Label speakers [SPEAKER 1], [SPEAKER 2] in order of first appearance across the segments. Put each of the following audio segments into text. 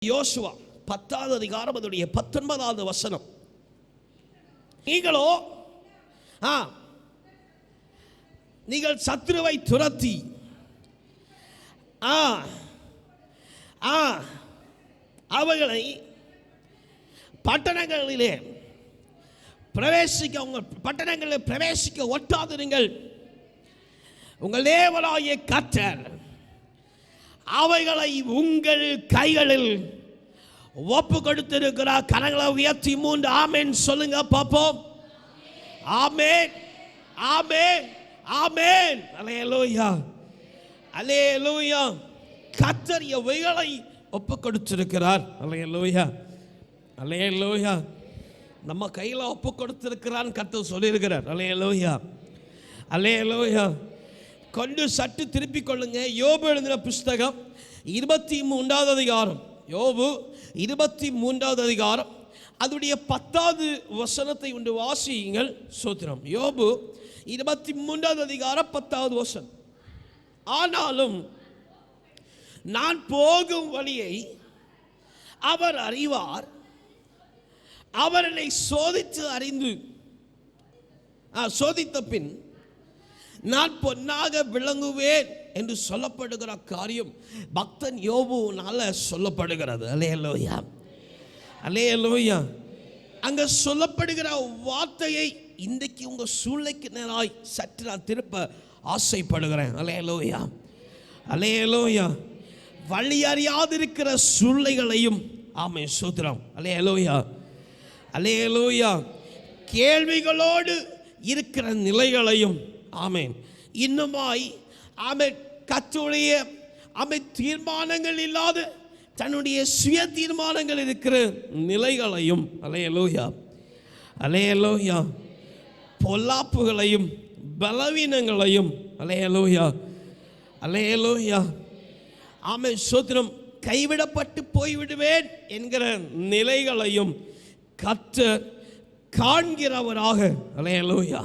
[SPEAKER 1] யோசுவா 10வது அதிகாரம் அதனுடைய 19வது வசனம். நீங்கள் சத்துருவை துரத்தி அவர்களை பட்டணங்களிலே பிரவேசிக்க ஒட்டாதிருங்கள். உங்கள் தேவனாகிய கர்த்தர் அவைகளை உங்கள் கைகளில் ஒப்பு கொடுத்திருக்கிறார். கரங்களை உயர்த்தி 3 ஆமென் சொல்லுங்க பாப்போம். ஆமென், ஆமென், ஆமென். அல்லேலூயா, அல்லேலூயா. கர்த்தர் அவைகளை ஒப்பு கொடுத்திருக்கிறார். அல்லேலூயா, அல்லேலூயா. நம்ம கையில் ஒப்பு கொடுத்திருக்கிறான்னு கர்த்தர் சொல்லியிருக்கிறார். அல்லேலூயா, அல்லேலூயா. கொண்டு சற்று திருப்பிக் கொள்ளுங்க. யோபு எழுதின புஸ்தகம் 23வது அதிகாரம். யோபு 23வது அதிகாரம் அதனுடைய 10வது வசனத்தை ஒன்று வாசியுங்கள். சோத்திரம். யோபு 23வது அதிகாரம் 10வது வசனம். ஆனாலும் நான் போகும் வழியை அவர் அறிவார், அவர் என்னை சோதித்த பின் நான் பொன்னாக விளங்குவேன் என்று சொல்லப்படுகிற காரியம் பக்தன் யோபுனால சொல்லப்படுகிறது. அல்லேலூயா, அல்லேலூயா. அங்க சொல்லப்படுகிற வார்த்தையை இன்றைக்கு உங்க சூழ்நிலைக்கு நேராய் சற்று நான் திருப்ப ஆசைப்படுகிறேன். அல்லேலூயா, அல்லேலூயா. வழி அறியாதிருக்கிற சூழ்நிலைகளையும் ஆமென் சூத்திரம். அல்லேலூயா, அல்லேலூயா. கேள்விகளோடு இருக்கிற நிலைகளையும் ஆமென் இன்னுமாய் ஆமென் கர்த்தருடைய தீர்மானங்கள் இல்லாத தன்னுடைய சுய தீர்மானங்கள் இருக்கிற நிலைகளையும் அல்லேலூயா, அல்லேலூயா. பொல்லாப்புகளையும் பலவீனங்களையும் அல்லேலூயா, அல்லேலூயா. ஆமென் சோத்திரம். கைவிடப்பட்டு போய்விடுவேன் என்கிற நிலைகளையும் கர்த்தர் காண்கிறவராக அல்லேலூயா,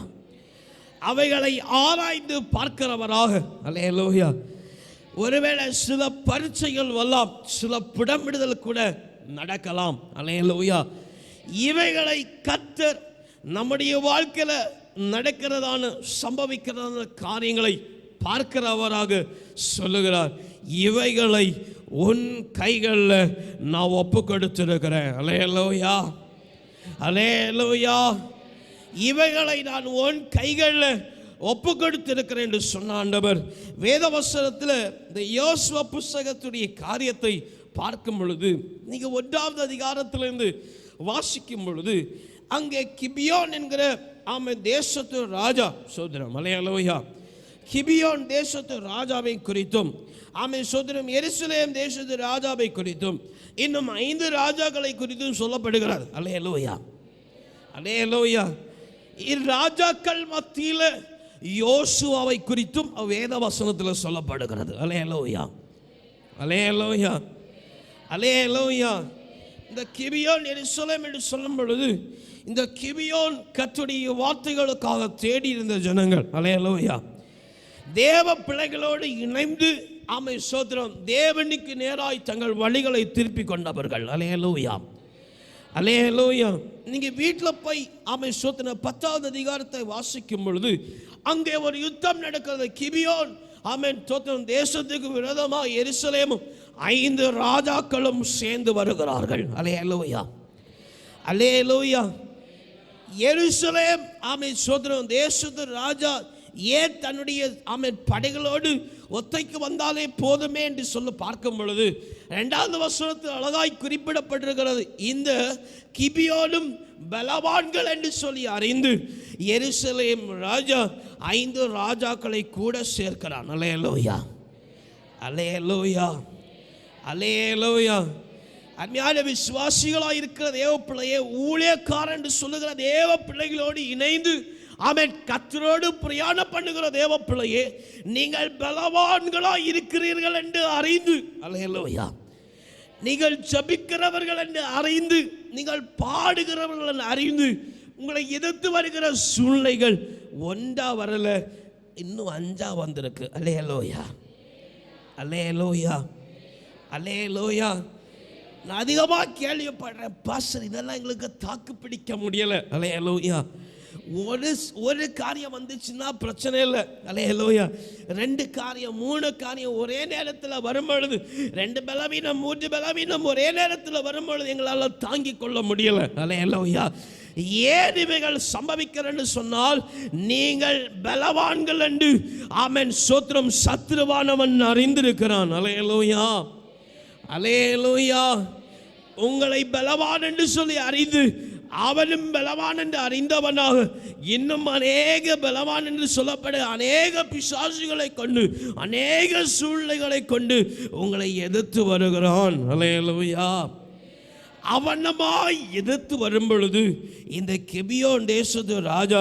[SPEAKER 1] அவைகளை ஆராய்ந்து பார்க்கிறவராக அல்லேலூயா. ஒருவேளை சில பரீட்சைகள் வரலாம், சில புடமிடுதல் கூட நடக்கலாம். அல்லேலூயா. இவைகளை கர்த்தர் நம்முடைய வாழ்க்கையில் நடக்கிறதான சம்பவிக்கிறதான காரியங்களை பார்க்கிறவராக சொல்லுகிறார். இவைகளை உன் கைகளில் நான் ஒப்பு கொடுத்திருக்கிறேன். அல்லேலூயா, அல்லேலூயா. இவைகளை நான் உன் கைகளில் ஒப்பு கொடுத்திருக்கிறேன் என்று சொன்ன ஆண்டவர் வேதவசனத்தில் இந்த யோசுவா புஸ்தகத்துடைய காரியத்தை பார்க்கும் பொழுது நீங்கள் 1வது அதிகாரத்திலிருந்து வாசிக்கும் பொழுது அங்கே கிபியோன் என்கிற தேசத்து ராஜா சோதரம் அல்லேலூயா, கிபியோன் தேசத்து ராஜாவை குறித்தும் சோதரம் எருசலேம் தேசத்து ராஜாவை குறித்தும் இன்னும் 5 ராஜாக்களை குறித்தும் சொல்லப்படுகிறார். அல்லேலூயா, அல்லேலூயா. ராஜாக்கள் மத்தியில் யோசுவாவை குறித்தும் வேத வசனத்தில் சொல்லப்படுகிறது. அல்லேலூயா, அல்லேலூயா, அல்லேலூயா. இந்த கிபியோன் எருசலேம் என்று சொல்லும் பொழுது இந்த கிபியோன் கர்த்தருடைய வார்த்தைகளுக்காக தேடி இருந்த ஜனங்கள். அல்லேலூயா. தேவ பிள்ளைகளோடு இணைந்து சோத்திரம் தேவனுக்கு நேராய் தங்கள் வழிகளை திருப்பி கொண்டவர்கள். அல்லேலூயா, அல்லேலூயா. நீங்கள் வீட்டில் போய் சோத்திர 10வது அதிகாரத்தை வாசிக்கும் பொழுது அங்கே ஒரு யுத்தம் நடக்கிறது. கிபியோன் தோத்திரம் தேசத்துக்கு விரோதமாக எருசலேமும் 5 ராஜாக்களும் சேர்ந்து வருகிறார்கள். அல்லேலூயா, அல்லேலூயா. எருசலேம் சோத்திரம் தேசத்து ராஜா ஏன் தன்னுடைய படைகளோடு ஒத்தைக்கு வந்தாலே போதுமே என்று சொல்ல பார்க்கும் பொழுது 2வது வசனத்தில் அழகாய் குறிப்பிடப்பட்டிருக்கிறது. இந்த கிபியோனும் பலவான்கள் என்று சொல்லி அறிந்து எருசலேம் ராஜா 5 ராஜாக்களை கூட சேர்க்கிறான். அல்லேலூயா, அல்லேலூயா, அல்லேலூயா. அருமையான விசுவாசிகளாக இருக்கிற தேவ பிள்ளையே, ஊழியக்காரன் என்று சொல்லுகிற தேவ பிள்ளைகளோடு இணைந்து கர்த்தரோடு பிரயாணம் பண்ணுகிற தேவ பிள்ளையே, நீங்கள் பலவான்களாக இருக்கிறீர்கள் என்று அறிந்து அல்லேலூயா, நீங்கள் ஜெபிக்கிறவர்கள் என்று அறிந்து, நீங்கள் பாடுகிறவர்கள் என்று அறிந்து, உங்களை எதிர்த்து வருகிற சூழ்நிலைகள் 1 வரல, இன்னும் 5 வந்திருக்கு. அல்லேலூயா, அல்லேலூயா, அல்லேலூயா. நான் அதிகமாக கேள்விப்படுறேன், பாஸ்டர் இதெல்லாம் எங்களுக்கு தாக்கு பிடிக்க முடியலை. அல்லேலூயா. ஒரு காரியம் வந்துச்சுன்னா பிரச்சனை இல்லை. அல்லேலூயா. 2 காரியம் 3 காரியம் ஒரே நேரத்தில் வரும்பொழுது, 2 பலவீனம் 3 பலவீனம் ஒரே நேரத்தில் வரும்பொழுது எங்களால் தாங்கிக் கொள்ள முடியலை. அல்லேலூயா. ஏன் இவைகள் சம்பவிக்கிறன்னு சொன்னால், நீங்கள் பலவான்கள் என்று ஆமென் சோத்திரம் சத்ருவானவன் அறிந்திருக்கிறான். அல்லேலூயா. அல்லேலூயா. உங்களை பலவான் என்று சொல்லி அறிந்து, அவனும் பலவான் என்று அறிந்தவனாக இன்னும் அநேக பலவான் என்று சொல்லப்பட அநேக பிசாசுகளை கொண்டு, அநேக சூழ்நிலைகளை கொண்டு உங்களை எதிர்த்து வருகிறான். அல்லேலூயா. அவனமாய் எதிர்த்து வரும் பொழுது இந்த கிபியோன் தேசத்து ராஜா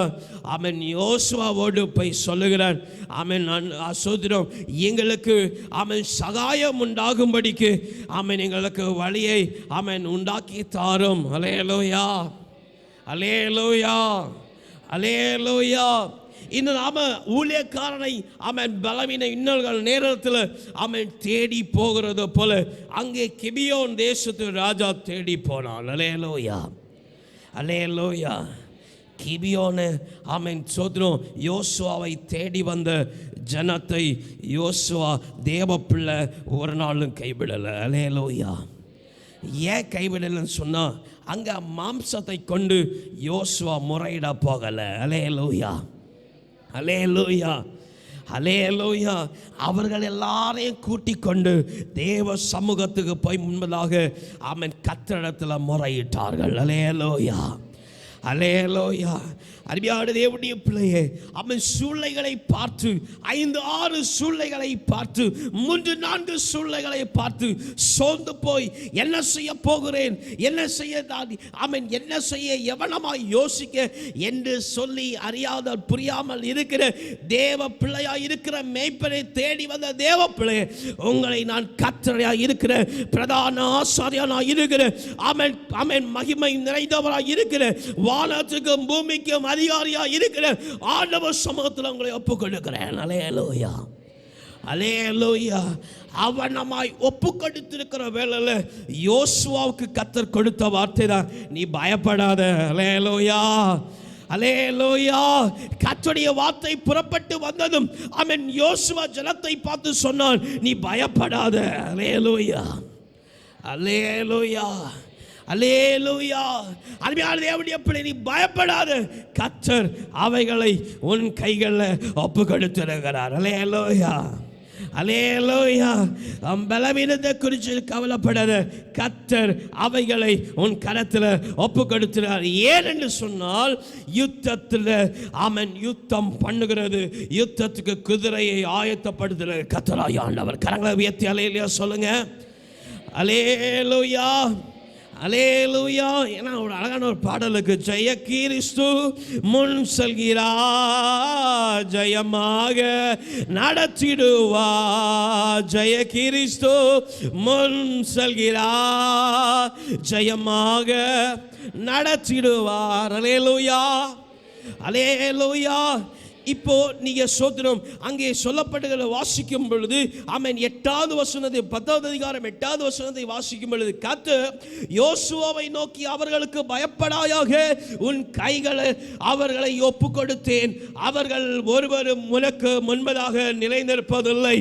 [SPEAKER 1] அவன் யோசுவாவோடு போய் சொல்லுகிறான், அவன் சோதரம் எங்களுக்கு அவன் சகாயம் உண்டாகும்படிக்கு அவன் எங்களுக்கு வழியை அவன் உண்டாக்கி தாரும். அல்லேலூயா. அல்லேலூயா. அல்லேலூயா. இந்த நாம ஊழியக்காரனை அவன் பலவீன இன்னல்கள் நேரத்தில் அவன் தேடி போகிறது போல அங்கே கிபியோன் தேசத்து ராஜா தேடி போனான். அல்லேலூயா. அல்லேலூயா. கிபியோனை அவன் சோதரம் யோசுவாவை தேடி வந்த ஜனத்தை யோசுவா தேவ பிள்ளை ஒரு நாளும் கைவிடலை. அல்லேலூயா. ஏன் கைவிடலைன்னு சொன்னால், அங்கே மாம்சத்தை கொண்டு யோசுவா முறையிட போகலை. அல்லேலூயா. அல்லேலூயா. அல்லேலூயா. அவர்கள் எல்லாரையும் கூட்டிக் கொண்டு தேவ சமூகத்துக்கு போய் முன்பதாக அவன் கர்த்தரிடத்தில் முறையிட்டார்கள். அல்லேலூயா. அல்லேலூயா. அருமையான தேவனுடைய பிள்ளையே, அவன் சூழ்நிலைகளை பார்த்து 5-6 சூழ்நிலைகளை பார்த்து 3-4 சூழ்நிலைகளை பார்த்து சோர்ந்து போய் என்ன செய்ய போகிறேன், என்ன செய்ய அவன் என்ன செய்ய எவனமாய் யோசிக்க என்று சொல்லி அறியாத புரியாமல் இருக்கிற தேவ பிள்ளையாய் இருக்கிற மேய்ப்பனை தேடி வந்த தேவ பிள்ளையே, உங்களை நான் கர்த்தராய் இருக்கிற பிரதான ஆசாரியனாய் இருக்கிற அவன் அவன் மகிமை நிறைந்தவராய் இருக்கிற வானத்துக்கும் பூமிக்கும் அதிகாரியா இருக்கிற ஆண்டவர் சமூகத்தில் உங்களை ஒப்புக் கொடுக்கிறேன். அல்லேலூயா. அல்லேலூயா. அவனமாய் ஒப்பு கொடுத்திருக்கிற வேளையில் யோசுவாவுக்கு கர்த்தர் கொடுத்த வார்த்தை தான், நீ பயப்படாத. அல்லேலூயா. அல்லேலூயா. கர்த்தருடைய வார்த்தை புறப்பட்டு வந்ததும் அவன் யோசுவா ஜனத்தை பார்த்து சொன்னான், நீ பயப்படாத. அல்லேலூயா. அல்லேலூயா. அல்லேலூயா. அருமையான தேவனுடைய பிள்ளை, நீ பயப்படாத, கர்த்தர் அவைகளை உன் கைகளில் ஒப்பு கொடுத்திருக்கிறார். அல்லேலூயா. அல்லேலூயா. பலவீனத்தை குறித்து கவலைப்படாத, கர்த்தர் அவைகளை உன் கரத்தில் ஒப்பு கொடுக்கிறார். ஏனென்று சொன்னால், யுத்தத்தில் அவன் யுத்தம் பண்ணுகிறது, யுத்தத்துக்கு குதிரையை ஆயத்தப்படுத்துகிற கர்த்தராகிய ஆண்டவர். கரங்களை உயர்த்தி அல்லேலூயா சொல்லுங்க. அல்லேலூயா. அல்லேலூயா. ஏன்னா ஒரு அழகான ஒரு பாடலுக்கு, ஜெய கிறிஸ்து முன் செல்கிறா, ஜெயமாக நடத்திடுவா, ஜெய கிறிஸ்து முன் செல்கிறா, ஜெயமாக நடத்திடுவார். அல்லேலூயா. அல்லேலூயா. இப்போ நீங்க சோதனம் அங்கே சொல்லப்படுகிற வாசிக்கும் பொழுது அவன் 8வது வசனத்தை 10வது அதிகாரம் 8வது வசனத்தை வாசிக்கும் பொழுது, கர்த்தர் யோசுவாவை நோக்கி, அவர்களுக்கு பயப்படாயாக, உன் கைகளை அவர்களை ஒப்பு கொடுத்தேன், அவர்கள் ஒருவரும் உனக்கு முன்பதாக நிலைநிற்பதில்லை.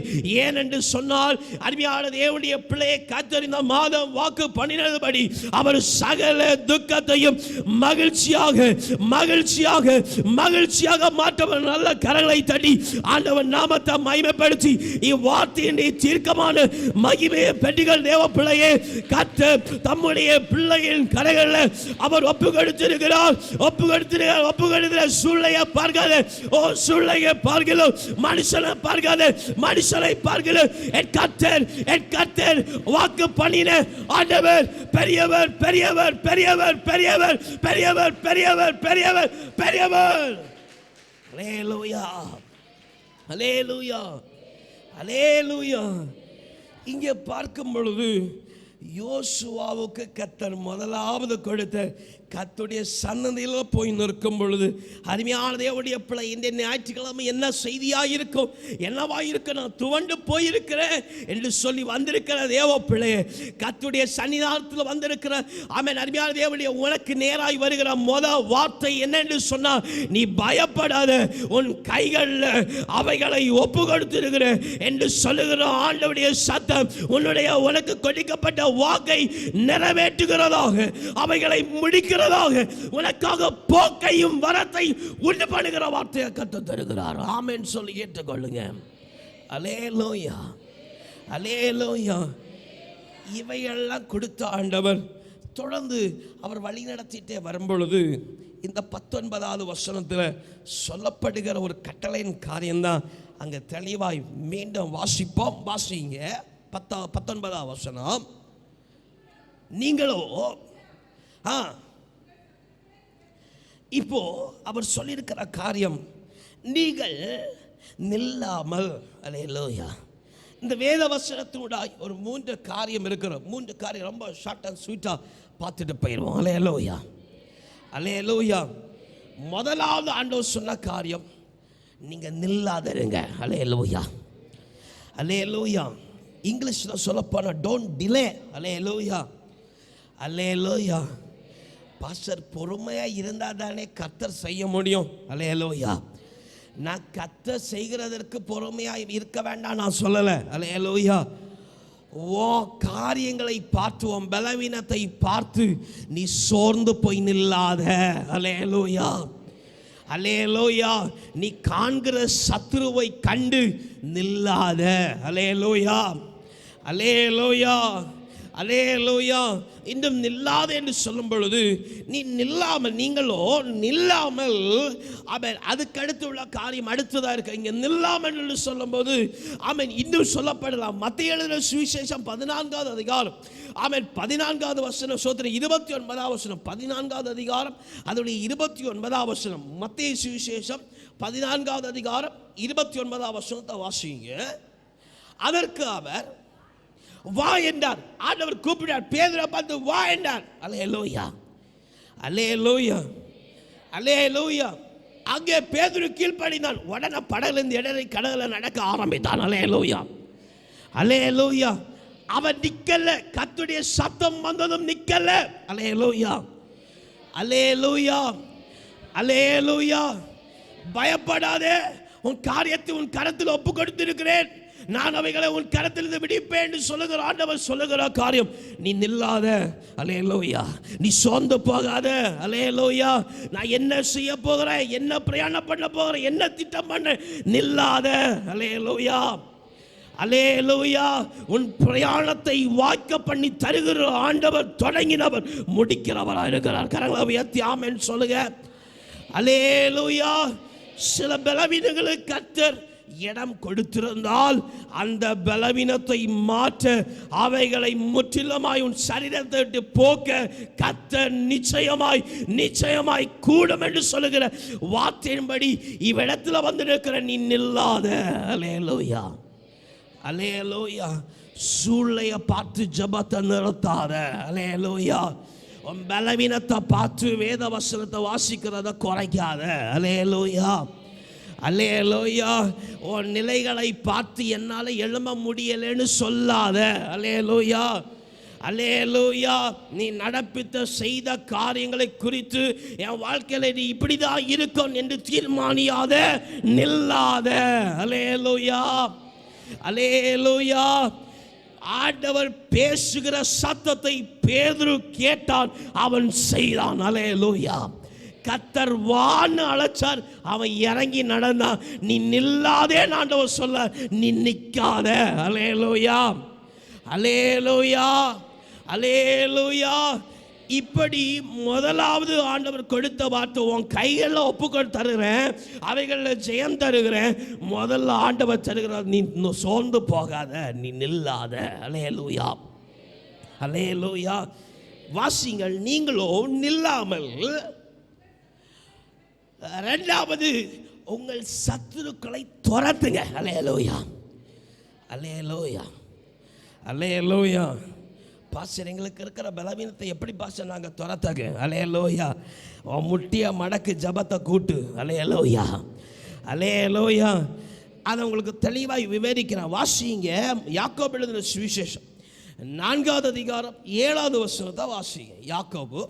[SPEAKER 1] ஏனென்று சொன்னால், அருமையான தேவனுடைய பிள்ளையை கர்த்தர் இந்த மாதம் வாக்கு பண்ணினபடி அவர் சகல துக்கத்தையும் மகிழ்ச்சியாக மகிழ்ச்சியாக மகிழ்ச்சியாக மாற்றவர். நல்ல கரங்களை தட்டி ஆண்டவன் நாமத்தை மகிமைப்படுத்தி இவ்வார்த்தையின் தீர்க்கமான மகிமையை பெற்றுகள் தேவ பிள்ளையே, கர்த்தர் தம்முடைய பிள்ளையின் கரைகளில் அவர் ஒப்பு கொடுத்திருக்கிறார். ஒப்பு கொடுத்திருக்கிற சூழ்நிலையை பார்க்காத, ஓ சூழ்நிலையை பார்க்கிறோம், மனுஷனை பார்க்காத, மனுஷனை பார்க்கிறோம். என் கர்த்தர் வாக்கு பண்ணின ஆண்டவர் பெரியவர் பெரியவர் பெரியவர் பெரியவர் பெரியவர் பெரியவர் பெரியவர் பெரியவர். அல்லேலூயா. அல்லேலூயா. அல்லேலூயா. இங்கே பார்க்கும் பொழுது யோசுவாவுக்கு கர்த்தர் முதலாவது கொடுத்த கர்த்தருடைய சன்னதியில் போய் நிற்கும் பொழுது, அருமையான தேவனுடைய பிள்ளை, இந்த ஞாயிற்றுக்கிழமை என்ன செய்தியாக இருக்கும், என்னவா இருக்கும், நான் துவண்டு போயிருக்கிறேன் என்று சொல்லி வந்திருக்கிற தேவ பிள்ளையே, கர்த்தருடைய சன்னிதானத்தில் வந்திருக்கிற ஆமென் அருமையான தேவனுடைய உனக்கு நேராய் வருகிற முதல் வார்த்தை என்ன என்று சொன்னால், நீ பயப்படாத, உன் கைகளில் அவைகளை ஒப்பு கொடுத்திருக்கிற என்று சொல்லுகிற ஆண்டவருடைய சத்தம் உன்னுடைய உனக்கு கொடுக்கப்பட்ட வாக்கை நிறைவேற்றுகிறதாக, அவைகளை முடிக்கிறதாக, உனக்காக போக்கையும் வரத்தை உண்டு பண்ணுகிற வார்த்தையை கர்த்தர் தருகிறார். ஆமென் சொல்லி ஏற்றுக்கொள்ளுங்க. அல்லேலூயா, அல்லேலூயா. இவையெல்லாம் கொடுத்த ஆண்டவர் தொடர்ந்து அவர் வழி நடத்திட்டே வரும்பொழுது, இந்த 19வது வசனத்தில் சொல்லப்படுகிற ஒரு கட்டளையின் காரியம்தான் அங்கே தெளிவாய் மீண்டும் வாசிப்போம். வாசிங்க 19வது வசனம். நீங்களோ இப்போ அவர் சொல்லியிருக்கிற காரியம், நீங்கள் நில்லாமல். அல்லேலூயா. இந்த வேத வசனத்தினுடைய ஒரு 3 காரியம் இருக்கிற 3 காரியம் ரொம்ப ஷார்ட் அண்ட் ஸ்வீட்டாக பார்த்துட்டு போயிடுவோம். அல்லேலூயா, அல்லேலூயா. முதலாவது ஆண்டவர் சொன்ன காரியம், நீங்கள் நில்லாதருங்க. அல்லேலூயா, அல்லேலூயா. இங்கிலீஷில் சொல்லப்போனால் don't delay. Hallelujah, hallelujah. Pastor பொறுமையாக இருந்தால் தானே கர்த்தர் செய்ய முடியும். அல்லேலூயா. நான் கர்த்தர் செய்கிறதற்கு பொறுமையாக இருக்க வேண்டாம் நான் சொல்லலை. அல்லேலூயா. ஓ காரியங்களை பார்த்து, உன் பலவீனத்தை பார்த்து நீ சோர்ந்து போய் நில்லாத. அல்லேலூயா, அல்லேலூயா. நீ காண்கிற சத்துருவை கண்டு நில்லாத. அல்லேலூயா, அல்லேலூயா, அல்லேலூயா. இன்னும் நில்லாத என்று சொல்லும் பொழுது, நீ நில்லாமல், நீங்களோ நில்லாமல், அவன் அதுக்கடுத்து உள்ள காரியம் அடுத்ததாக இருக்கு. இங்கே நில்லாமல் என்று சொல்லும்போது அவன் இன்னும் சொல்லப்படலாம். மத்திய எழுதின சுவிசேஷம் 14வது அதிகாரம், அவன் 14வது வசனம், சோத்திரம் 29வது வசனம், 14வது அதிகாரம் அதனுடைய 29வது வசனம். மத்திய சுவிசேஷம் 14வது அதிகாரம் 29வது வசனத்தை வாசிங்க. அதற்கு அவர் வா என்றார். ஆண்டவர் கூப்பிட்டார், பேதுருவை பார்த்து வா என்றார். அல்லேலூயா, அல்லேலூயா, அல்லேலூயா. அங்கே பேதுரு கீழ்ப்படிந்தான். உடனே படகுலேருந்து இடறி கடலில் நடக்க ஆரம்பித்தான். அல்லேலூயா, அல்லேலூயா. அவன் நிக்கல, கர்த்தருடைய சத்தம் வந்ததும் நிக்கல. அல்லேலூயா, அல்லேலூயா, அல்லேலூயா. பயப்படாதே, உன் காரியத்தை உன் கரத்தில் ஒப்பு கொடுத்திருக்கிறேன், நான் அவைகளை உன் கரத்திலிருந்து விடுப்பேன் என்று சொல்லுகிற ஆண்டவர் சொல்லுகிற காரியம், நீ நில்லாத. அல்லேலூயா. நீ சோர்ந்து போகாத. அல்லேலூயா. நான் என்ன செய்ய போகிறேன், என்ன பிரயாணம் பண்ண போகிறேன், என்ன திட்டம் பண்ண, நில்லாத. அல்லேலூயா, அல்லேலூயா. உன் பிரயாணத்தை வாய்க்க பண்ணி தருகிற ஆண்டவர் தொடங்கினவர் முடிக்கிறவராக இருக்கிறார். கரங்களை உயர்த்தி ஆமென் சொல்லுங்க. அல்லேலூயா. சில பலவீனங்களுக்கு கர்த்தர் இடம் கொடுத்திருந்தால் அந்த பலவீனத்தை மாற்ற, அவைகளை முற்றிலுமாய் உன் சரீரத்தை விட்டு போக்க கர்த்தர் நிச்சயமாய் நிச்சயமாய் கூடும் என்று சொல்லுகிற வார்த்தையின்படி இவ்விடத்தில் வந்து இருக்கிற நீ நில்லாத. அல்லேலூயா, அல்லேலூயா. சூழ்நிலையை பார்த்து ஜெபத்தை நிறுத்தாத. அல்லேலூயா. உன் பலவீனத்தை பார்த்து வேத வசனத்தை வாசிக்கிறத குறைக்காத. அல்லேலூயா, அல்லேலூயா. உன் நிலைகளை பார்த்து என்னால் எழும்ப முடியலைன்னு சொல்லாத. அல்லேலூயா, அல்லேலூயா. நீ நடப்பித்த செய்த காரியங்களை குறித்து என் வாழ்க்கையில் நீ இப்படி தான் இருக்கும் என்று தீர்மானியாத, நில்லாத. அல்லேலூயா, அல்லேலூயா. ஆண்டவர் பேசுகிற சத்தத்தை பேதுரு கேட்டான், அவன் செய்தான். அல்லேலூயா. கர்த்தர் வான்னு அழைச்சார், அவன் இறங்கி நடந்தான். நீ நில்லாதே ஆண்டவர் சொல்ல, நீ நிற்காத. அல்லேலூயா, அல்லேலூயா, அல்லேலூயா. இப்படி முதலாவது ஆண்டவர் கொடுத்த வார்த்தை, உன் கைகளில் ஒப்புக்கொண்டு தருகிறேன், அவைகளில் ஜெயம் தருகிறேன். முதல்ல ஆண்டவர் தருகிறார், நீ சோர்ந்து போகாத, நீ நில்லாத. அல்லேலூயா, அல்லேலூயா. வாசிங்கள், நீங்களோ நில்லாமல். இரண்டாவது, உங்கள் சத்துருக்களை துரத்துங்க. அல்லேலூயா, அல்லேலூயா, அல்லேலூயா. பாஸ்டர் எங்களுக்கு இருக்கிற பலவீனத்தை எப்படி பாஸ்டர் நாங்கள் துரத்தகு? அல்லேலூயா. முட்டிய மடக்கு ஜபத்தை கூட்டு. அல்லேலூயா, அல்லேலூயா. அதை உங்களுக்கு தெளிவாக விவரிக்கிறேன். வாசிங்க. யாக்கோபு எழுதின சுவிசேஷம் 4வது அதிகாரம் 7வது வசனத்தை வாசிங்க. யாக்கோபு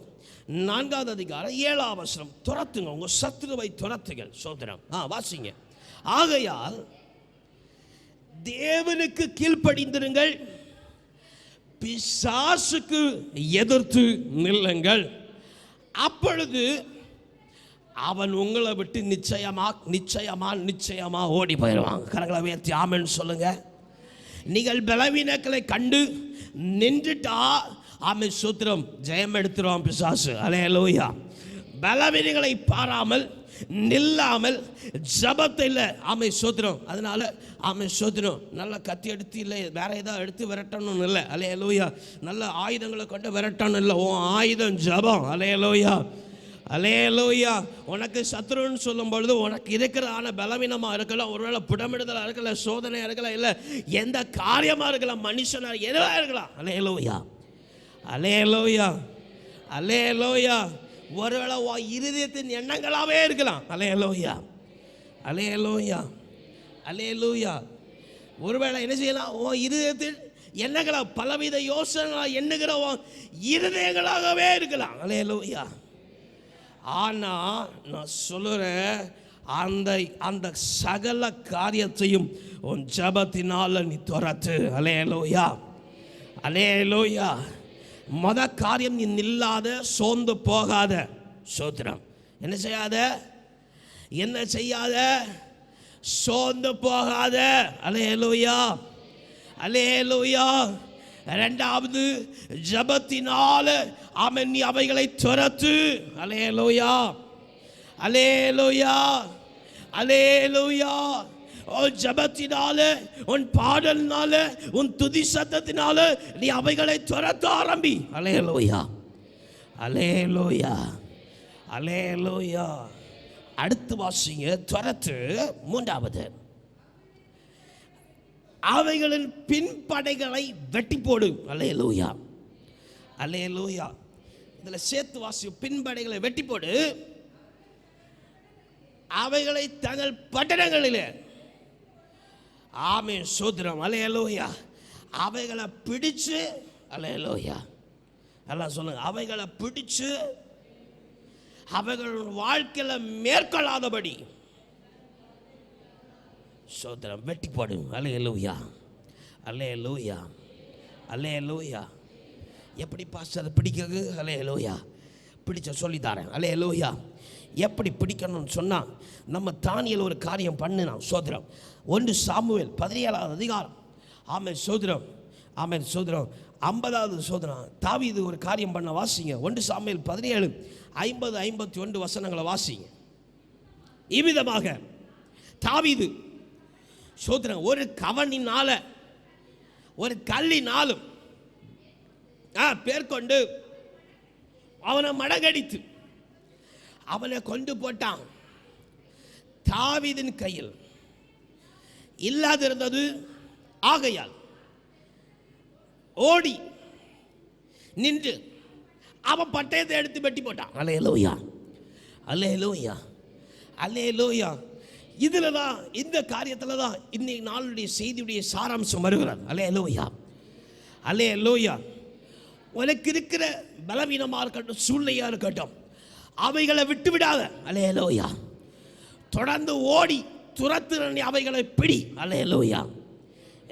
[SPEAKER 1] 4வது அதிகாரம் 7வது வசனம். துரத்துங்க, உங்கள் சத்துருவை துரத்துங்கள். சோதரம் வாசிங்க. ஆகையால் தேவனுக்கு கீழ்ப்படிந்திருங்கள், பிசாசுக்கு எதிர்த்து நில்லுங்கள், அப்பொழுது அவன் உங்களை விட்டு நிச்சயமா ஓடி போயிடுவாங்க. கரங்களை உயர்த்தி ஆமென் சொல்லுங்க. நீங்கள் பலவீனங்களை கண்டு நின்றுட்டா ஆமென் சூத்திரம் ஜெயம் எடுத்துருவான் பிசாசு. அல்லேலூயா. பலவீனங்களை பாராமல் நில்லாமல் ஜபத்தை இல்லை ஆமென் சூத்திரம். அதனால ஆமென் சூத்திரம் நல்ல கத்தி எடுத்து இல்லை வேற ஏதாவது எடுத்து விரட்டணும் இல்லை. அல்லேலூயா. நல்ல ஆயுதங்களை கொண்டு விரட்டணும் இல்லை. உன் ஆயுதம் ஜபம். அல்லேலூயா, அல்லேலூயா. உனக்கு சத்ருன்னு சொல்லும் பொழுது உனக்கு இருக்கிற பலவீனமாக இருக்கலாம், ஒருவேளை புடமிடுதலாக இருக்கலாம், சோதனையாக இருக்கலாம், இல்லை எந்த காரியமாக இருக்கலாம், மனுஷனாக எதுவாக இருக்கலாம். அல்லேலூயா, அல்லேலூயா, அல்லேலூயா. ஒருவேளை இருதயத்தின் எண்ணங்களாகவே இருக்கலாம். அல்லேலூயா, அல்லேலூயா, அல்லேலூயா. ஒருவேளை என்ன செய்யலாம்? இருதயத்தின் எண்ணங்களா பலவித யோசனை எண்ணுகிற இருதயங்களாகவே இருக்கலாம். அல்லேலூயா. ஆனால் நான் சொல்லுறேன், அந்த சகல காரியத்தையும் உன் ஜபத்தினால நீ துரத்து. அல்லேலூயா, அல்லேலூயா. மொத காரியம், நீ நில்லாத, சோர்ந்து போகாத. சோத்திரம். என்ன செய்யாத? என்ன செய்யாத? சோர்ந்து போகாத. அல்லேலூயா, அல்லேலூயா. இரண்டாவது, ஜபத்தினால ஆமென் நீ அவைகளை துரத்து. அல்லேலூயா, அல்லேலூயா, அல்லேலூயா. ஜபத்தினால, உன் பாடல்னால, உன் துதி சத்தத்தினால நீ அவைகளை துரத்த ஆரம்பி. அல்லேலூயா, அல்லேலூயா, அல்லேலூயா. அடுத்து வாசிங்க. துரத்து. மூன்றாவது, அவைகளின் பின்படைகளை வெட்டி போடு. அல்லேலூயா, அல்லேலூயா. இதில் சேர்த்து வாசி. பின்படைகளை வெட்டி போடு, அவைகளை தங்கள் பட்டணங்களிலே ஆமென் சோத்திரம். அல்லேலூயா. அவைகளை பிடிச்சு. அல்லேலூயா. எல்லாம் சொல்லுங்க. அவைகளை பிடிச்சு அவைகள் வாழ்க்கையில் மேற்கொள்ளாதபடி சோத்திரம் வெட்டி போடும். அல்லேலூயா, அல்லேலூயா, அல்லேலூயா. எப்படி பாஸ்டர் பிடிக்கிறது? அல்லேலூயா. பிடிச்ச சொல்லித்தாரேன். அல்லேலூயா. எப்படி பிடிக்கணும்னு சொன்னால், நம்ம தானியல் ஒரு காரியம் பண்ணினான். சோத்திரம். 1 சாமுவேல் 17வது அதிகாரம். ஆமென் சோத்திரம், ஆமென் சோத்திரம். 50வது சோதனம். தாவீது ஒரு காரியம் பண்ண. வாசிங்க. 1 சாமுவேல் 17 50 51 வசனங்களை வாசிங்க. இவ்விதமாக தாவீது சோத்திரம் ஒரு கவனினால, ஒரு கல்லினாலும் பேர்கொண்டு அவனை மடங்கடித்து அவனை கொண்டு போட்டான். தாவீதின் கையில் இல்லாதிருந்தது. ஆகையால் ஓடி நின்று அவன் பட்டயத்தை எடுத்து வெட்டி போட்டான். அல்லேலூயா, அல்லேலூயா, அல்லேலூயா. இதில் தான், இந்த காரியத்தில் தான் இன்னைக்கு நாளுடைய செய்தியுடைய சாராம்சம் வருகிறார். அல்லேலூயா, அல்லேலூயா. உனக்கு இருக்கிற பலவீனமாக இருக்கட்டும், சூழ்நிலையாக இருக்கட்டும், அவைகளை விட்டு விடாத. அல்லேலூயா. தொடர்ந்து ஓடி துரத்து அவைகளை பிடி. அல்லேலூயா.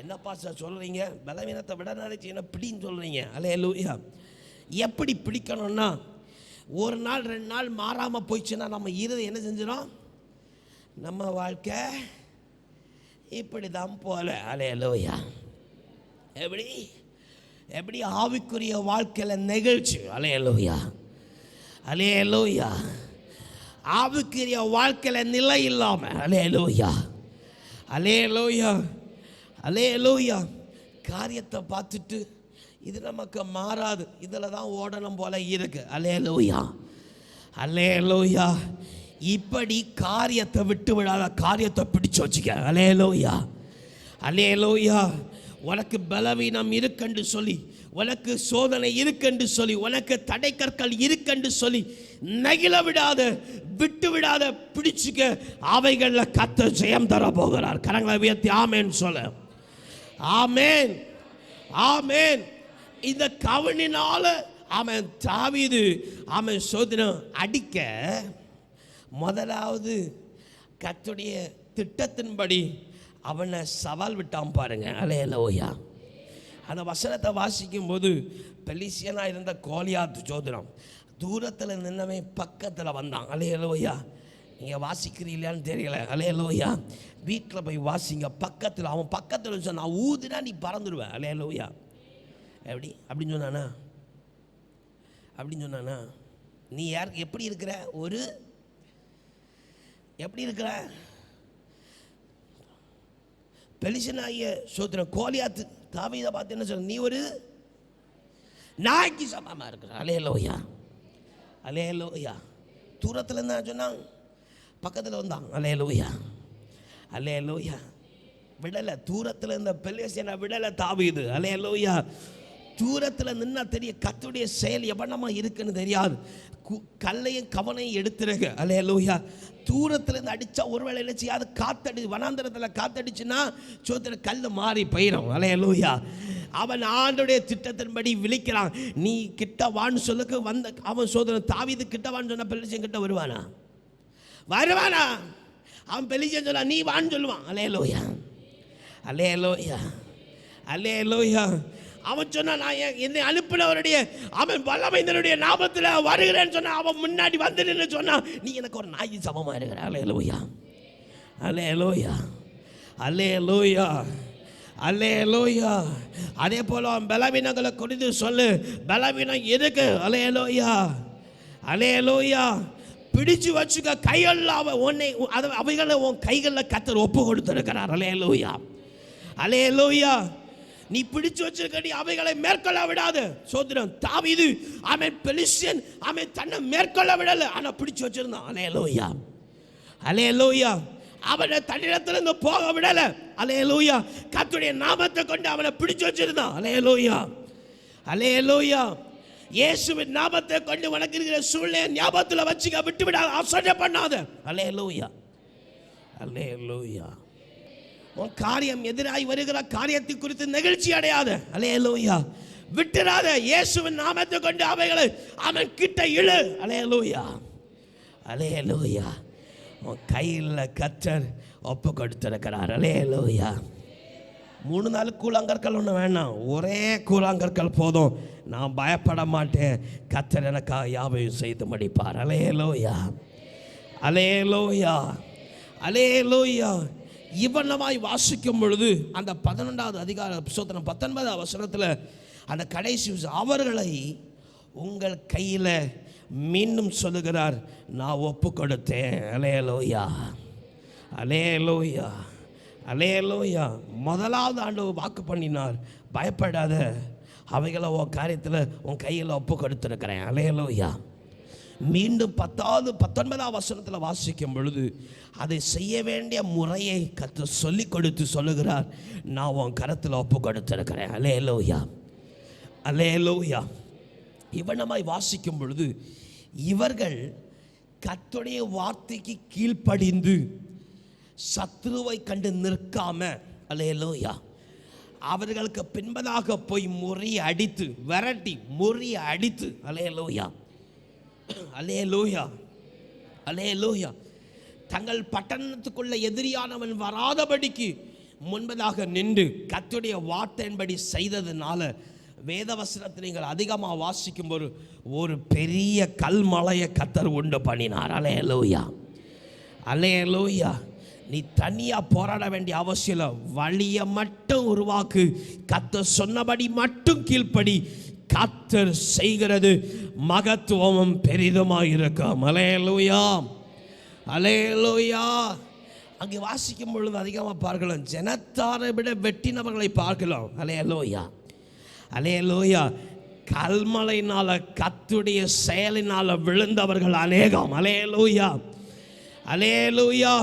[SPEAKER 1] என்னப்பா சார் சொல்கிறீங்க? பலவீனத்தை விட நினைச்சு என்ன பிடின்னு சொல்கிறீங்க? அல்லேலூயா. எப்படி பிடிக்கணும்னா, ஒரு நாள் 2 நாள் மாறாமல் போயிடுச்சுன்னா நம்ம இருதயம் என்ன செஞ்சிடும்? நம்ம வாழ்க்கை இப்படி தான் போல. அல்லேலூயா. எப்படி எப்படி ஆவிக்குரிய வாழ்க்கையில் நிகழ்ச்சி. அல்லேலூயா, அல்லேலூயா. ஆவிக்குரிய வாழ்க்கையில் நிலை இல்லாமல். அல்லேலூயா, அல்லேலூயா, அல்லேலூயா. காரியத்தை பார்த்துட்டு இது நமக்கு மாறாது, இதில் தான் ஓடணும் போல இருக்கு. அல்லேலூயா, அல்லேலூயா. இப்படி காரியத்தை விட்டு விடாத, காரியத்தை பிடிச்சு வச்சுக்க. அல்லேலூயா, அல்லேலூயா. உனக்கு பலவீனம் இருக்குன்னு சொல்லி உனக்கு சோதனை இருக்குன்னு சொல்லி, உனக்கு தடைக்கற்கள் இருக்குன்னு சொல்லி நெகிழ விடாத, விட்டு விடாத, பிடிச்சுக்க. அவைகள்ல கர்த்தர் ஜெயம் தர போகிறார். கரங்களை உயர்த்தி ஆமென் சொல்ல. ஆமென், ஆமென். இந்த கவனினால அவன் தாவீது அவன் சோதனை அடிக்க முதலாவது கர்த்தருடைய திட்டத்தின்படி அவனை சவால் விட்டான் பாருங்க. அல்லேலூயா. அந்த வசனத்தை வாசிக்கும் போது பெலிஸ்தியனாக இருந்த கோலியாத் சோதனம் தூரத்தில் நின்னவன் பக்கத்தில் வந்தான். அல்லேலூயா. நீங்கள் வாசிக்கிறீங்களான்னு தெரியல. அல்லேலூயா. வீட்டில் போய் வாசிங்க. பக்கத்தில், அவன் பக்கத்தில் சொன்னான், நான் ஊதுனா நீ பறந்துடுவேன். அல்லேலூயா. எப்படி அப்படின்னு சொன்னானா? அப்படின்னு சொன்னானா? நீ யாருக்கு எப்படி இருக்கிற? ஒரு எப்படி இருக்கிற? பெலிஸ்தியனாகிய சோதரன் கோலியாத் தாவீதை பார்த்து என்ன சொல்ற? நீ ஒரு நாய்க்கு சமமா இருக்கிற. அல்லேலூயா, அல்லேலூயா. தூரத்தில் இருந்தா சொன்னான், பக்கத்தில் வந்தான். அல்லேலூயா, அல்லேலூயா. விடலை. தூரத்தில் இருந்த பெலிஸ்தியனை விடலை தாவீது. அல்லேலூயா. தூரத்தில் நின்னா தெரிய கர்த்தருடைய செயல் எவனமா இருக்குன்னு தெரியாது. கல்லையும் கவனையும் எடுத்துருங்க. அல்லேலூயா. தூரத்தில் இருந்து அடித்தா ஒருவேளை என்ன செய்யாது? காத்தடி, வனாந்தரத்தில் காத்தடிச்சுன்னா சோதனை கல் மாறி போயிடும். அல்லேலூயா. அவன் ஆண்டோடைய திட்டத்தின்படி விழிக்கிறான். நீ கிட்ட வான்னு சொல்லுக்கு வந்த அவன் சோதனை தாவீது கிட்ட வான்னு சொன்ன பெலிஸ்தியன் கிட்ட வருவானா? வருவானா? அவன் பெலிஸ்தியன் சொன்னா நீ வான்னு சொல்லுவான். அல்லேலூயா, அல்லேலூயா, அல்லேலூயா. அவன் சொன்னா நான் என்னை அனுப்பினவருடைய அவன் வல்லமையினுடைய நாமத்தில் வருகிறேன்னு சொன்னா அவன் முன்னாடி வந்துன்னு சொன்னா நீ எனக்கு ஒரு நாய் சமமா இருக்கிற. அல்லேலூயா, அல்லேலூயா, அல்லேலூயா, அல்லேலூயா. அதே போல அவன் பலவீனங்களை குறித்து சொல்லு. பலவீனம் எதுக்கு? அல்லேலூயா, அல்லேலூயா. பிடிச்சு வச்சுக்க. கைகளில் அவன் உன்னை அவைகளை உன் கைகளில் கர்த்தர் ஒப்பு கொடுத்திருக்கிறார். அல்லேலூயா, அல்லேலூயா. நீ பிடிச்சு வச்சிருக்க அவைகளை மேற்கொள்ள விடாது. சோதரன் தாவீது அவன் பெலிஸ்தியன் அவன் தன்னை மேற்கொள்ள விடல, ஆனா பிடிச்சு வச்சிருந்தான். அல்லேலூயா, அல்லேலூயா. அவனை தன்னிடத்திலிருந்து போக விடல. அல்லேலூயா. கர்த்தருடைய நாமத்தை கொண்டு அவனை பிடிச்சு வச்சிருந்தான். அல்லேலூயா, அல்லேலூயா. இயேசுவின் நாமத்தை கொண்டு உனக்கு இருக்கிற சூழ்நிலை ஞாபகத்தில் வச்சுக்க. விட்டு விடாத, அசட்டை பண்ணாத. அல்லேலூயா, அல்லேலூயா. உன் காரியம் எதிராய் வருகிற காரியத்தை குறித்து நெகிழ்ச்சி அடையாத. அல்லேலூயா. விட்டுறாத. இயேசுவின் நாமத்தை கொண்டு அவைகளை அவன் கிட்ட இழு. அல்லேலூயா, அல்லேலூயா. உன் கையில் கர்த்தர் ஒப்பு கொடுத்திருக்கிறார். அல்லேலூயா. 3-4 கூழாங்கற்கள் ஒன்று வேணாம், ஒரே கூழாங்கற்கள் போதும். நான் பயப்பட மாட்டேன். கர்த்தர் எனக்காக யாவையும் செய்து முடிப்பார். அல்லேலூயா, அல்லேலூயா, அல்லேலூயா. இவனமாய் வாசிக்கும் பொழுது அந்த 11வது அதிகார புத்தகம் 19வது வசனத்தில் அந்த கடைசி அவர்களை உங்கள் கையில் மீண்டும் சொல்லுகிறார், நான் ஒப்பு கொடுத்தேன். அல்லேலூயா, அல்லேலூயா, அல்லேலூயா. முதலாவது ஆண்டவர் வாக்கு பண்ணினார், பயப்படாத, அவைகளை உன் காரியத்தில் உன் கையில் ஒப்பு கொடுத்துருக்கிறேன். அல்லேலூயா. மீண்டும் 19வது வசனத்தில் வாசிக்கும் பொழுது அதை செய்ய வேண்டிய முறையை கர்த்தர் சொல்லி கொடுத்து சொல்லுகிறார், நான் உன் கரத்தில் ஒப்பு கொடுத்திருக்கிறேன். அல்லேலூயா, அல்லேலூயா. இவனமாய் வாசிக்கும் பொழுது இவர்கள் கர்த்தருடைய வார்த்தைக்கு கீழ்ப்படிந்து சத்ருவை கண்டு நிற்காம, அல்லேலூயா, அவர்களுக்கு பின்பதாக போய் முறிய அடித்து விரட்டி முறிய அடித்து, அல்லேலூயா, அல்லேலூயா, அல்லேலூயா, தங்கள் பட்டணத்துக்குள்ள எதிரியானவன் வராதபடிக்கு முன்பதாக நின்று கர்த்தருடைய வார்த்தையின்படி செய்ததுனால வேதவசனத்தை நீங்கள் அதிகமாக வாசிக்கும் ஒரு பெரிய கல்மலையை கர்த்தர் உண்டு பண்ணினார். அல்லேலூயா, அல்லேலூயா. நீ தனியாக போராட வேண்டிய அவசியம் இல்லை. வழியை மட்டும் உருவாக்கு. கர்த்தர் சொன்னபடி மட்டும் கீழ்ப்படி. கர்த்தர் செய்கிறது மகத்துவமும் பெரிதுமாக இருக்கும். அல்லேலூயா, அல்லேலூயா. அங்கே வாசிக்கும் பொழுது அதிகமாக பார்க்கலாம், ஜனத்தாரை விட வெட்டினவர்களை பார்க்கலாம். அல்லேலூயா, அல்லேலூயா. கல்மலையினால கர்த்தருடைய செயலினால விழுந்தவர்கள் அநேகம். அல்லேலூயா, அல்லேலூயா.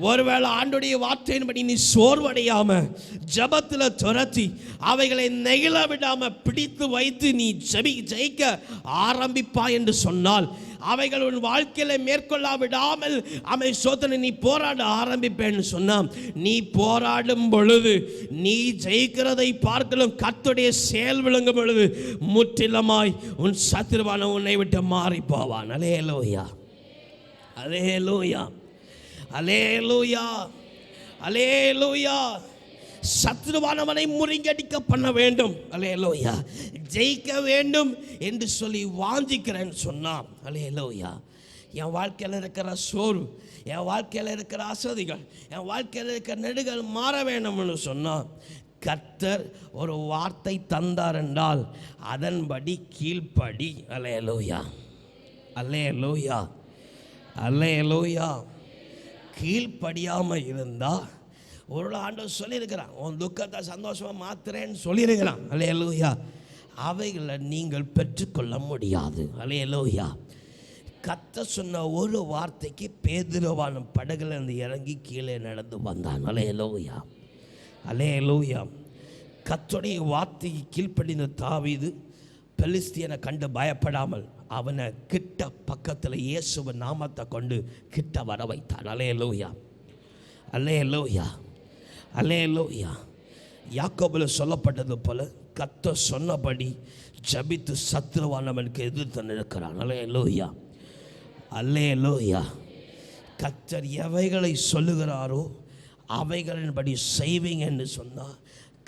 [SPEAKER 1] ஒருவேளை ஆண்டுடைய வார்த்தையின்படி நீ சோர்வடையாம ஜபத்துல துரத்தி அவைகளை நெகிழ விடாம பிடித்து வைத்து நீ ஜெயிக்க ஆரம்பிப்பா என்று சொன்னால், அவைகள் உன் வாழ்க்கையில மேற்கொள்ளாவிடாமல் அவை சோதனை நீ போராட ஆரம்பிப்பேன்னு சொன்னா, நீ போராடும் பொழுது நீ ஜெயிக்கிறதை பார்க்கலும் கர்த்தருடைய செயல் விளங்கும் பொழுது முற்றிலுமாய் உன் சத்துருவான உன்னை விட்டு மாறி போவான். அல்லேலூயா, அல்லேலூயா, அல்லேலூயா, அல்லேலூயா. சத்துருவானவனை முறியடிக்க பண்ண வேண்டும், அல்லேலூயா, ஜெயிக்க வேண்டும் என்று சொல்லி வாஞ்சிக்கிறேன்னு சொன்னான். அல்லேலூயா. என் வாழ்க்கையில் இருக்கிற சோர்வு, என் வாழ்க்கையில் இருக்கிற அசதிகள், என் வாழ்க்கையில் இருக்கிற நெடுகள் மாற வேண்டும்னு சொன்னான். கர்த்தர் ஒரு வார்த்தை தந்தார் என்றால் அதன்படி கீழ்ப்படி. அல்லேலூயா, அல்லேலூயா, அல்லேலூயா. கீழ்ப்படியாமல் இருந்தால் ஒரு ஆண்டவர் சொல்லியிருக்கிறான், உன் துக்கத்தை சந்தோஷமாக மாத்துறேன்னு சொல்லியிருக்கிறான். அல்லேலூயா. அவைகளை நீங்கள் பெற்றுக்கொள்ள முடியாது. அல்லேலூயா. கர்த்தர் சொன்ன ஒரு வார்த்தைக்கு பேதுருவான படகுல இருந்து இறங்கி கீழே நடந்து வந்தான். அல்லேலூயா, அல்லேலூயா. கர்த்தருடைய வார்த்தைக்கு கீழ்ப்படிந்த தாவீது பெலிஸ்தியனை கண்டு பயப்படாமல் அவனை கிட்ட பக்கத்தில் இயேசுவின் நாமத்தை கொண்டு கிட்ட வர வைத்தான். அல்லேலூயா, அல்லேலூயா, அல்லேலூயா. யாக்கோபுல சொல்லப்பட்டது போல கர்த்தர் சொன்னபடி ஜபித்து சத்துருவானவனுக்கு எதிர்த்து நிற்கிறான். அல்லேலூயா, அல்லேலூயா. கர்த்தர் எவைகளை சொல்லுகிறாரோ அவைகளின்படி செய்வீங்கன்னு சொன்னால்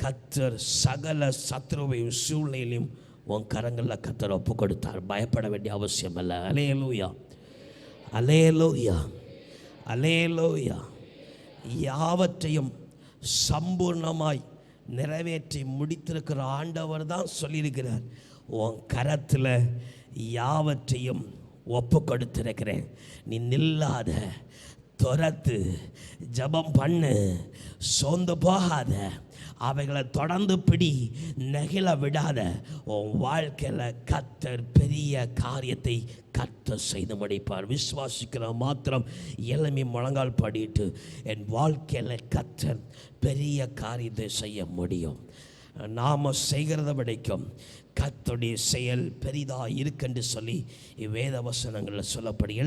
[SPEAKER 1] கர்த்தர் சகல சத்துருவையும் சூழ்நிலையிலும் உன் கரங்களில் கர்த்தர் ஒப்பு கொடுத்தார். பயப்பட வேண்டிய அவசியம் இல்லை. அல்லேலூயா, அல்லேலூயா, அல்லேலூயா. யாவற்றையும் சம்பூர்ணமாய் நிறைவேற்றி முடித்திருக்கிற ஆண்டவர் தான் சொல்லியிருக்கிறார், உன் கரத்தில் யாவற்றையும் ஒப்பு கொடுத்திருக்கிறேன், நீ நில்லாத, துரத்து, ஜபம் பண்ணு, சோர்ந்து போகாத, அவைகளை தொடர்ந்து பிடி, நெகிழ விடாத. உன் வாழ்க்கையில் கர்த்தர் பெரிய காரியத்தை கர்த்தர் செய்து முடிப்பார். விசுவாசிக்கிற மாத்திரம் எல்லாமே முழங்கால் பாடிட்டு என் வாழ்க்கையில் கர்த்தர் பெரிய காரியத்தை செய்ய முடியும். நாம் செய்கிறத விடைக்கும் கர்த்தருடைய செயல் பெரிதாக இருக்குன்னு சொல்லி இவ்வேத வசனங்களில் சொல்லப்படுகிறது.